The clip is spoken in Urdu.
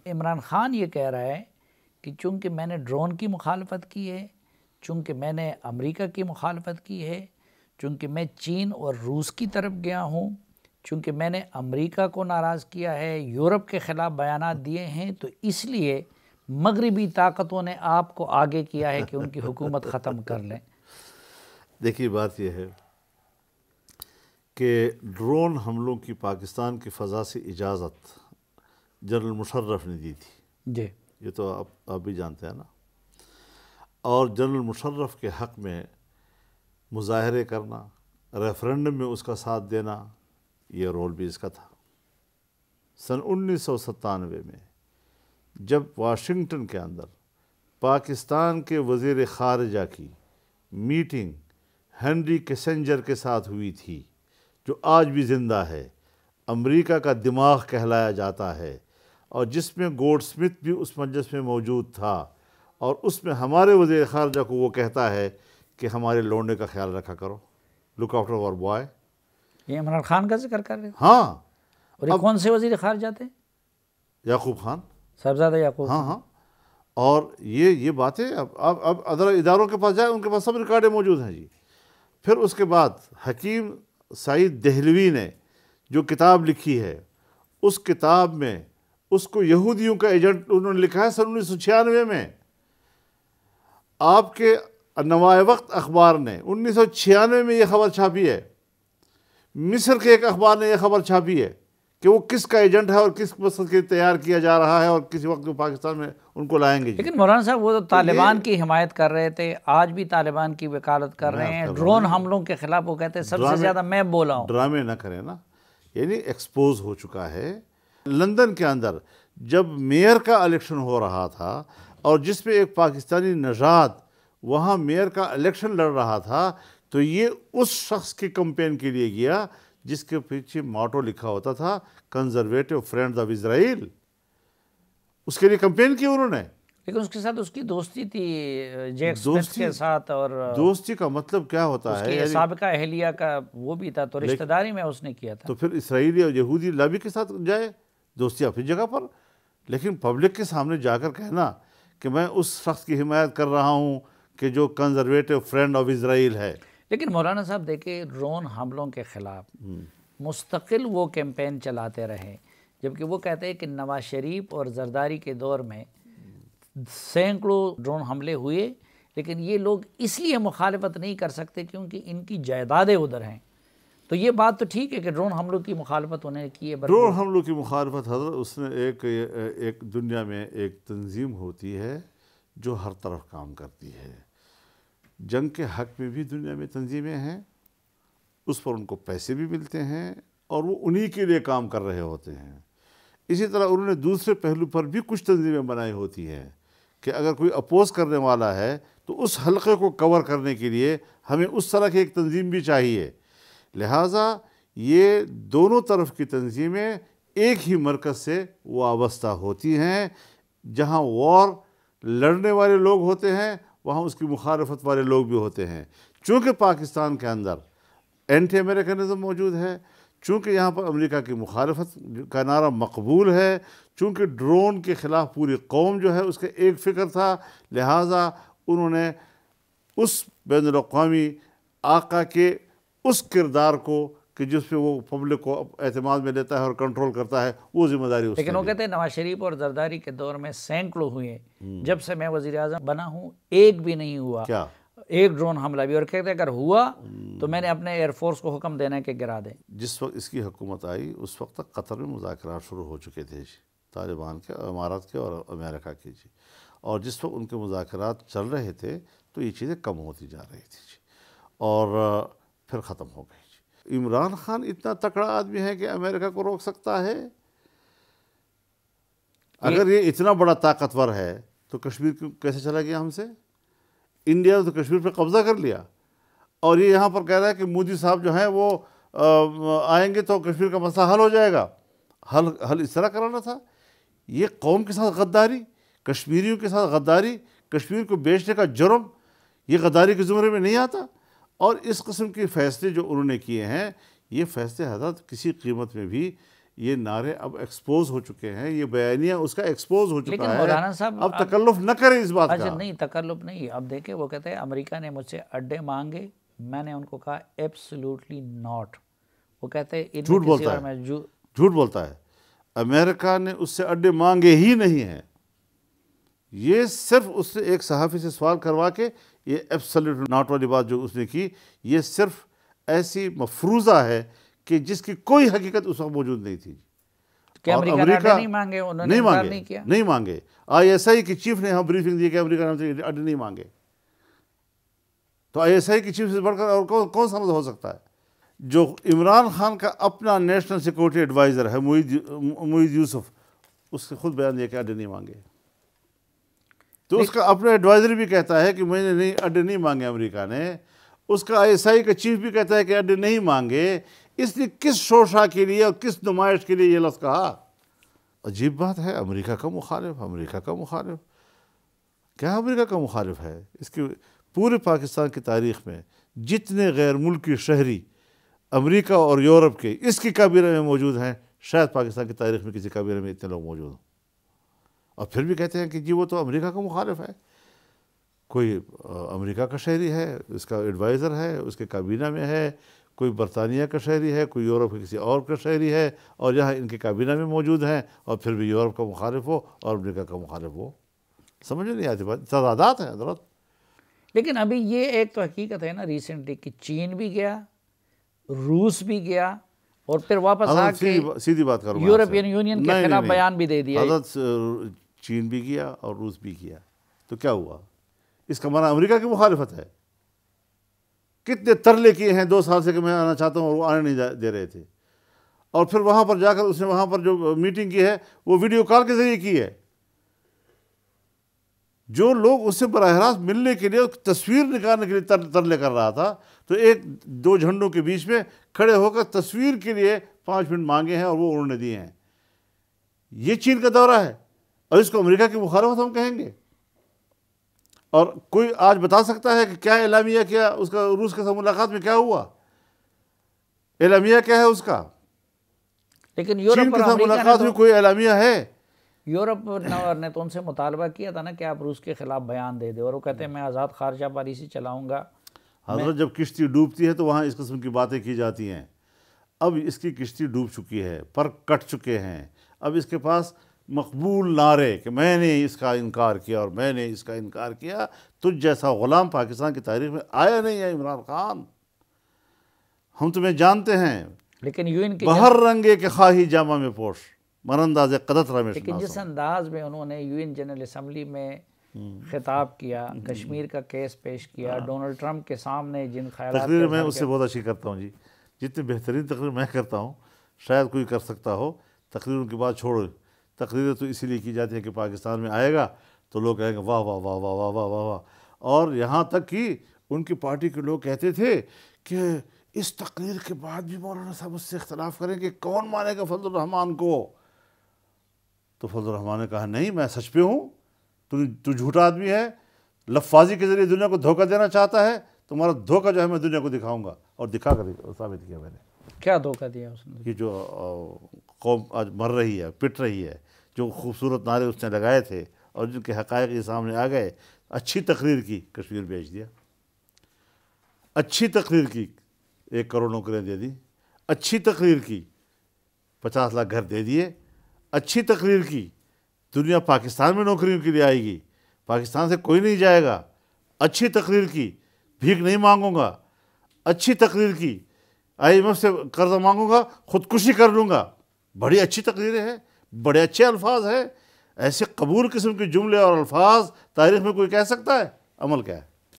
عمران خان یہ کہہ رہا ہے کہ چونکہ میں نے ڈرون کی مخالفت کی ہے، چونکہ میں نے امریکہ کی مخالفت کی ہے، چونکہ میں چین اور روس کی طرف گیا ہوں، چونکہ میں نے امریکہ کو ناراض کیا ہے، یورپ کے خلاف بیانات دیے ہیں، تو اس لیے مغربی طاقتوں نے آپ کو آگے کیا ہے کہ ان کی حکومت ختم کر لیں۔ دیکھیے بات یہ ہے کہ ڈرون حملوں کی پاکستان کی فضا سے اجازت جنرل مشرف نے دی تھی، جی یہ تو آپ بھی جانتے ہیں نا، اور جنرل مشرف کے حق میں مظاہرے کرنا، ریفرنڈم میں اس کا ساتھ دینا، یہ رول بھی اس کا تھا۔ سن 1997 میں جب واشنگٹن کے اندر پاکستان کے وزیر خارجہ کی میٹنگ ہنری کسنجر کے ساتھ ہوئی تھی، جو آج بھی زندہ ہے، امریکہ کا دماغ کہلایا جاتا ہے، اور جس میں گولڈ سمتھ بھی اس مجلس میں موجود تھا، اور اس میں ہمارے وزیر خارجہ کو وہ کہتا ہے کہ ہمارے لونڈے کا خیال رکھا کرو، لک آفٹر اور بوائے۔ یہ عمران خان کا ذکر کر رہے ہیں؟ ہاں، اور یہ کون سے وزیر خارجہ تھے؟ یعقوب خان، صاحبزادہ یعقوب خان۔ ہاں، اور یہ باتیں اب ادھر اداروں کے پاس جائیں، ان کے پاس سب ریکارڈیں موجود ہیں جی۔ پھر اس کے بعد حکیم سعید دہلوی نے جو کتاب لکھی ہے، اس کتاب میں اس کو یہودیوں کا ایجنٹ انہوں نے لکھا ہے سن 1996 میں۔ آپ کے نوائے وقت اخبار نے 1996 میں یہ خبر چھاپی ہے، مصر کے ایک اخبار نے یہ خبر چھاپی ہے کہ وہ کس کا ایجنٹ ہے اور کس مقصد کے تیار کیا جا رہا ہے، اور کسی وقت وہ پاکستان میں ان کو لائیں گے جی۔ لیکن مولانا صاحب وہ تو طالبان کی حمایت کر رہے تھے، آج بھی طالبان کی وکالت کر رہے ہیں، ڈرون حملوں کے خلاف وہ کہتے ہیں سب سے زیادہ میں بولا ہوں۔ ڈرامے نہ کریں نا، یعنی ایکسپوز ہو چکا ہے۔ لندن کے اندر جب میئر کا الیکشن ہو رہا تھا، اور جس میں ایک پاکستانی نژاد وہاں میئر کا الیکشن لڑ رہا تھا، تو یہ اس شخص کی کمپین کے لیے گیا جس کے پیچھے موٹو لکھا ہوتا تھا کنزرویٹو فرینڈز آف اسرائیل، اس کے لیے کمپین کی انہوں نے۔ لیکن اس کے ساتھ اس کی دوستی تھی جیک سمتھ کے ساتھ، اور دوستی کا مطلب کیا ہوتا ہے؟ اس کی سابقہ اہلیہ کا وہ بھی تھا، تو رشتہ داری میں اس نے کیا تھا۔ تو پھر اسرائیلی اور یہودی لابی کے ساتھ جائے، دوستی اپنی جگہ پر، لیکن پبلک کے سامنے جا کر کہنا کہ میں اس شخص کی حمایت کر رہا ہوں کہ جو کنزرویٹو فرینڈ آف اسرائیل ہے۔ لیکن مولانا صاحب دیکھیں، ڈرون حملوں کے خلاف مستقل وہ کیمپین چلاتے رہے، جبکہ وہ کہتے ہیں کہ نواز شریف اور زرداری کے دور میں سینکڑوں ڈرون حملے ہوئے، لیکن یہ لوگ اس لیے مخالفت نہیں کر سکتے کیونکہ ان کی جائیدادیں ادھر ہیں۔ تو یہ بات تو ٹھیک ہے کہ ڈرون حملوں کی مخالفت انہیں کی ہے، ڈرون حملوں کی مخالفت حضرت، اس نے ایک دنیا میں ایک تنظیم ہوتی ہے جو ہر طرف کام کرتی ہے۔ جنگ کے حق میں بھی دنیا میں تنظیمیں ہیں، اس پر ان کو پیسے بھی ملتے ہیں، اور وہ انہی کے لیے کام کر رہے ہوتے ہیں۔ اسی طرح انہوں نے دوسرے پہلو پر بھی کچھ تنظیمیں بنائی ہوتی ہیں کہ اگر کوئی اپوز کرنے والا ہے تو اس حلقے کو کور کرنے کے لیے ہمیں اس طرح کی ایک تنظیم بھی چاہیے۔ لہٰذا یہ دونوں طرف کی تنظیمیں ایک ہی مرکز سے وابستہ ہوتی ہیں۔ جہاں وار لڑنے والے لوگ ہوتے ہیں، وہاں اس کی مخالفت والے لوگ بھی ہوتے ہیں۔ چونکہ پاکستان کے اندر اینٹی امریکنزم موجود ہے، چونکہ یہاں پر امریکہ کی مخالفت کا نعرہ مقبول ہے، چونکہ ڈرون کے خلاف پوری قوم جو ہے اس کا ایک فکر تھا، لہٰذا انہوں نے اس بین الاقوامی آقا کے اس کردار کو کہ جس پہ وہ پبلک کو اعتماد میں لیتا ہے اور کنٹرول کرتا ہے، وہ ذمہ داری اس نے لیکن وہ کہتے ہیں نواز شریف اور زرداری کے دور میں سینکڑوں ہوئے، جب سے میں وزیر اعظم بنا ہوں ایک بھی نہیں ہوا، کیا ایک ڈرون حملہ بھی، اور کہتے ہیں اگر ہوا تو میں نے اپنے ایئر فورس کو حکم دینا ہے کہ گرا دیں۔ جس وقت اس کی حکومت آئی اس وقت تک قطر میں مذاکرات شروع ہو چکے تھے جی، طالبان کے، امارات کے اور امریکہ کے جی، اور جس وقت ان کے مذاکرات چل رہے تھے تو یہ چیزیں کم ہوتی جا رہی تھی جی، اور پھر ختم ہو گئی جی۔ عمران خان اتنا تکڑا آدمی ہے کہ امریکہ کو روک سکتا ہے؟ اگر یہ اتنا بڑا طاقتور ہے تو کشمیر کیسے چلا گیا ہم سے؟ انڈیا نے تو کشمیر پہ قبضہ کر لیا، اور یہ یہاں پر کہہ رہا ہے کہ مودی صاحب جو ہیں وہ آئیں گے تو کشمیر کا مسئلہ حل ہو جائے گا۔ حل اس طرح کرانا تھا؟ یہ قوم کے ساتھ غداری، کشمیریوں کے ساتھ غداری، کشمیر کو بیچنے کا جرم، یہ غداری کے زمرے میں نہیں آتا؟ اور اس قسم کے فیصلے جو انہوں نے کیے ہیں، یہ فیصلے حضرت کسی قیمت میں بھی یہ نعرے اب ایکسپوز ہو چکے ہیں، یہ بیانیہ اس کا ایکسپوز ہو لیکن چکا ہے، مولانا صاحب اب تکلف نہ کریں اس بات اچھا کا۔ نہیں، تکلف نہیں، اب دیکھیں وہ کہتے ہیں امریکہ نے مجھ سے اڈے مانگے، میں نے ان کو کہا ایبسلیوٹلی ناٹ۔ وہ کہتے ہیں ان جھوٹ بولتا ہے، جھوٹ بولتا ہے، امریکہ نے اس سے اڈے مانگے ہی نہیں ہیں، یہ صرف اس سے ایک صحافی سے سوال کروا کے یہ ایبسلیوٹ ناٹ والی بات جو اس نے کی، یہ صرف ایسی مفروضہ ہے کہ جس کی کوئی حقیقت اس وقت موجود نہیں تھی۔ کہ اور امریکہ نے اڈے نہیں مانگے، انہوں نے انکار نہیں کیا۔ نہیں مانگے، آئی ایس آئی کی چیف نے یہاں بریفنگ دی کہ امریکہ نے اڈے نہیں مانگے، تو آئی ایس آئی کی چیف سے بڑھ کر اور کون سا مطلب ہو سکتا ہے؟ جو عمران خان کا اپنا نیشنل سیکورٹی ایڈوائزر ہے معید یوسف، اس نے خود بیان دیا کہ اڈے نہیں مانگے، تو اس کا اپنا ایڈوائزر بھی کہتا ہے کہ میں نے نہیں اڈے نہیں مانگے امریکہ نے، اس کا آئی ایس آئی کا چیف بھی کہتا ہے کہ اڈے نہیں مانگے، اس نے کس شوشہ کے لیے اور کس نمائش کے لیے یہ لفظ کہا؟ عجیب بات ہے، امریکہ کا مخالف، امریکہ کا مخالف، کیا امریکہ کا مخالف ہے؟ اس کے پورے پاکستان کی تاریخ میں جتنے غیر ملکی شہری امریکہ اور یورپ کے اس کی کابینہ میں موجود ہیں، شاید پاکستان کی تاریخ میں کسی کابینہ میں اتنے لوگ موجود ہوں، اور پھر بھی کہتے ہیں کہ جی وہ تو امریکہ کا مخالف ہے۔ کوئی امریکہ کا شہری ہے، اس کا ایڈوائزر ہے، اس کے کابینہ میں ہے، کوئی برطانیہ کا شہری ہے، کوئی یورپ کے کسی اور کا شہری ہے، اور یہاں ان کے کابینہ میں موجود ہیں، اور پھر بھی یورپ کا مخالف ہو اور امریکہ کا مخالف ہو، سمجھ نہیں آتی بات، تضادات ہیں حضرت۔ لیکن ابھی یہ ایک تو حقیقت ہے نا ریسنٹلی کہ چین بھی گیا، روس بھی گیا، اور پھر واپس آ کے سیدھی بات کروں یورپین یونین کے خلاف بیان بھی دے دیا۔ حضرت چین بھی گیا اور روس بھی گیا، تو کیا ہوا؟ اس کا معنی امریکہ کی مخالفت ہے؟ کتنے ترلے کیے ہیں 2 سال سے کہ میں آنا چاہتا ہوں اور وہ آنے نہیں دے رہے تھے، اور پھر وہاں پر جا کر اس نے وہاں پر جو میٹنگ کی ہے وہ ویڈیو کال کے ذریعے کی ہے۔ جو لوگ اس سے براہ راست ملنے کے لیے تصویر نکالنے کے لیے ترلے کر رہا تھا، تو 1-2 جھنڈوں کے بیچ میں کھڑے ہو کر تصویر کے لیے 5 منٹ مانگے ہیں اور وہ انہوں نے دیے ہیں۔ یہ چین کا دورہ ہے، اور اس کو امریکہ کی مخالفت ہم کہیں گے؟ اور کوئی آج بتا سکتا ہے کہ کیا اعلامیہ کیا اس کا؟ روس کے ساتھ ملاقات میں کیا ہوا؟ اعلامیہ کیا ہے اس کا؟ لیکن چین یورپ کے اور ساتھ ملاقات میں کوئی اعلامیہ ہے؟ یورپ نے تو ان سے مطالبہ کیا تھا نا کہ آپ روس کے خلاف بیان دے دیں، اور وہ کہتے ہیں میں آزاد خارجہ پالیسی چلاؤں گا۔ حضرت جب کشتی ڈوبتی ہے تو وہاں اس قسم کی باتیں کی جاتی ہیں۔ اب اس کی کشتی ڈوب چکی ہے، پر کٹ چکے ہیں، اب اس کے پاس مقبول نعرے کہ میں نے اس کا انکار کیا اور میں نے اس کا انکار کیا، تجھ جیسا غلام پاکستان کی تاریخ میں آیا نہیں ہے عمران خان، ہم تمہیں جانتے ہیں، لیکن یون کی بہر رنگے کے خواہی جامہ میں پوش، مرانداز قدرت میں لیکن جس انداز میں انہوں نے یون جنرل اسمبلی میں خطاب کیا، کشمیر کا کیس پیش کیا، ڈونلڈ ٹرمپ کے سامنے جن خیالات تقریر میں اس سے بہت اچھی کرتا ہوں جی، جتنی بہترین تقریر میں کرتا ہوں شاید کوئی کر سکتا ہو۔ تقریروں کی بات چھوڑو، تقریریں تو اسی لیے کی جاتی ہیں کہ پاکستان میں آئے گا تو لوگ کہیں گے واہ واہ واہ واہ واہ واہ واہ واہ، اور یہاں تک کہ ان کی پارٹی کے لوگ کہتے تھے کہ اس تقریر کے بعد بھی مولانا صاحب اس سے اختلاف کریں کہ کون مانے گا فضل الرحمان کو؟ تو فضل الرحمان نے کہا نہیں، میں سچ پہ ہوں، تو جھوٹا آدمی ہے، لفاظی کے ذریعے دنیا کو دھوکہ دینا چاہتا ہے، تمہارا دھوکہ جو ہے میں دنیا کو دکھاؤں گا، اور دکھا کر ثابت کیا میں نے۔ کیا دھوکہ دیا اس نے؟ کہ جو قوم آج مر رہی ہے، پٹ رہی ہے، جو خوبصورت نعرے اس نے لگائے تھے اور جن کے حقائق یہ سامنے آ گئے، اچھی تقریر کی، کشمیر بیچ دیا، اچھی تقریر کی، 1 کروڑ نوکریاں دے دی، اچھی تقریر کی، 50 لاکھ گھر دے دیے، اچھی تقریر کی، دنیا پاکستان میں نوکریوں کے لیے آئے گی، پاکستان سے کوئی نہیں جائے گا، اچھی تقریر کی، بھیک نہیں مانگوں گا، اچھی تقریر کی، IMF سے قرضہ مانگوں گا، خودکشی کر لوں گا، بڑی اچھی تقریریں ہیں، بڑے اچھے الفاظ ہیں، ایسے قبول قسم کے جملے اور الفاظ تاریخ میں کوئی کہہ سکتا ہے؟ عمل کیا ہے؟